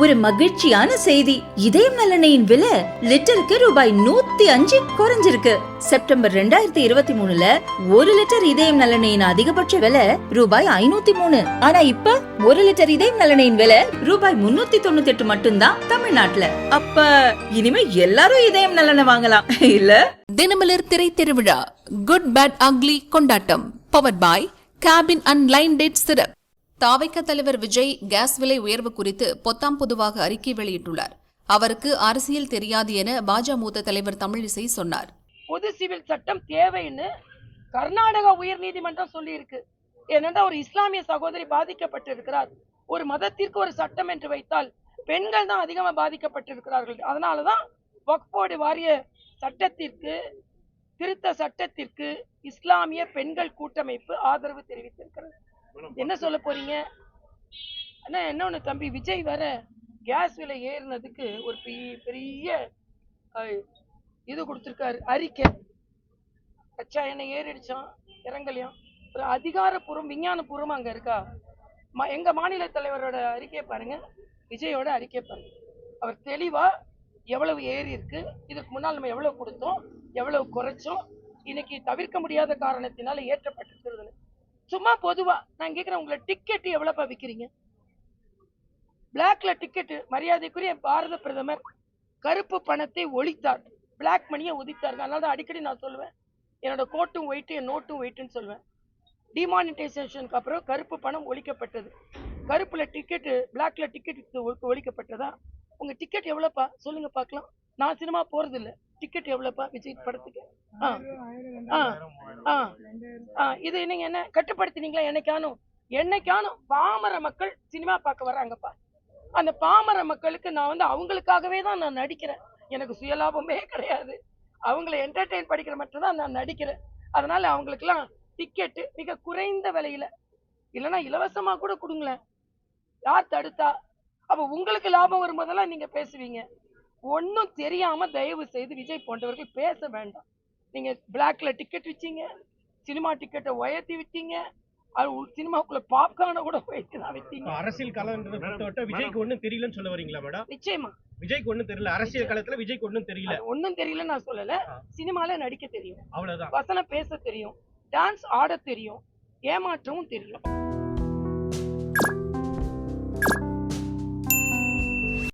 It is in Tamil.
ஒரு மகிழ்ச்சியான செய்தி. இதயம் நல்லெண்ணெயின் விலை லிட்டருக்கு ரூபாய் 105 குறைஞ்சிருக்கு. செப்டம்பர் 2023ல 1 லிட்டர் இதயம் நல்லெண்ணெயின் அதிகபட்ச விலை ரூபாய் 503. ஆனா இப்ப 1 லிட்டர் இதயம் நல்லெண்ணெயின் விலை ரூபாய் 398 மட்டும்தான் தமிழ்நாட்டுல. அப்ப இனிமே எல்லாரும் இதயம் நல்லெண்ணெய் வாங்கலாம் இல்ல? தினமலர் திரை திருவிழா குட் பேட் அக்லி கொண்டாட்டம் powered by cabin and line date syrup. தாவைக்க தலைவர் விஜய் கேஸ் விலை உயர்வு குறித்து பொத்தாம் பொதுவாக அறிக்கை வெளியிட்டுள்ளார். அவருக்கு அரசியல் தெரியாது என பாஜக மூத்த தலைவர் தமிழிசை சொன்னார். பொது சிவில் சட்டம் தேவைன்னு கர்நாடகா உயர் நீதிமன்றம் சொல்லி இருக்கு. ஏனென்றால் ஒரு இஸ்லாமிய சகோதரி பாதிக்கப்பட்டிருக்கிறார். ஒரு மதத்திற்கு ஒரு சட்டம் என்று வைத்தால் பெண்கள் தான் அதிகமாக பாதிக்கப்பட்டிருக்கிறார்கள். அதனாலதான் வக்ஃப் போர்டு வாரிய சட்டத்திற்கு திருத்த சட்டத்திற்கு இஸ்லாமிய பெண்கள் கூட்டமைப்பு ஆதரவு தெரிவித்திருக்கிறது. என்ன சொல்ல போறீங்க? ஆனா என்ன ஒண்ணு தம்பி, விஜய் வர கேஸ் விலை ஏறினதுக்கு ஒரு பெரிய இது கொடுத்திருக்காரு அறிக்கை. கச்சா எண்ணெய் ஏறிடுச்சான், இறங்கலையாம். ஒரு அதிகாரப்பூர்வம் விஞ்ஞானபூர்வம் அங்க இருக்கா? எங்க மாநில தலைவரோட அறிக்கையை பாருங்க, விஜயோட அறிக்கை பாருங்க. அவர் தெளிவா எவ்வளவு ஏறி இருக்கு, இதுக்கு முன்னால் நம்ம எவ்வளவு கொடுத்தோம், எவ்வளவு குறைச்சோம், இன்னைக்கு தவிர்க்க முடியாத காரணத்தினால ஏற்றப்பட்டிருக்கிறது. சும்மா பொதுவா நான் கேட்கிறேன், உங்களை டிக்கெட் எவ்வளவுப்பா விற்கிறீங்க? பிளாக்ல டிக்கெட். மரியாதைக்குரிய பாரத பிரதமர் கருப்பு பணத்தை ஒழித்தார், பிளாக் மணியை ஒழித்தார். அதனால அடிக்கடி நான் சொல்லுவேன், என்னோட கோட்டும் ஒயிட்டு என் நோட்டும் ஒயிட்டுன்னு சொல்லுவேன். டிமானிட்டைசேஷனுக்கு அப்புறம் கருப்பு பணம் ஒழிக்கப்பட்டது. கருப்புல டிக்கெட்டு, பிளாக்ல டிக்கெட் ஒழிக்கப்பட்டதா? உங்க டிக்கெட் எவ்வளவுப்பா சொல்லுங்க பார்க்கலாம். நான் சினிமா போறது இல்லை. டிக்கெட் எவ்வளவுப்பா விஜய் படத்துக்கு? இது நீங்க என்ன கட்டுப்படுத்தினீங்களா? என்னைக்கானும் பாமர மக்கள் சினிமா பார்க்க வர்றாங்கப்பா. அந்த பாமர மக்களுக்கு நான் அவங்களுக்காகவே தான் நான் நடிக்கிறேன். எனக்கு சுயலாபமே கிடையாது. அவங்கள என்டர்டெயின் படிக்கிற மட்டும்தான் நான் நடிக்கிறேன். அதனால அவங்களுக்குலாம் டிக்கெட்டு மிக குறைந்த விலையில, இல்லைன்னா இலவசமா கூட கொடுங்களேன். யார் தடுத்தா? அப்ப உங்களுக்கு லாபம் வரும்போதெல்லாம் நீங்க பேசுவீங்க. ஒன்னும் தெரியாம தயவு செய்து விஜய் போன்றவர்கள் பேச வேண்டாம். நீங்க பிளாக்ல டிக்கெட் விற்றீங்க, சினிமா டிக்கெட்டை உயர்த்தி விட்டீங்க, அது சினிமாக்குள்ள பாப்கார்னை கூட உயர்த்தி தான் விட்டீங்க. அரசியல் காலம்ன்றத பொறுத்தவரை விஜய்க்கு ஒண்ணும் தெரியலன்னு சொல்ல வரீங்களா மேடம்? நிச்சயமா விஜய்க்கு ஒண்ணும் தெரியல. அரசியல் காலத்துல விஜய்க்கு ஒண்ணும் தெரியல. ஒன்னும் தெரியல நான் சொல்லல. சினிமால நடிக்க தெரியும், அவ்வளவுதான். வசனம் பேச தெரியும், டான்ஸ் ஆட தெரியும், ஏமாற்றவும் தெரியும்.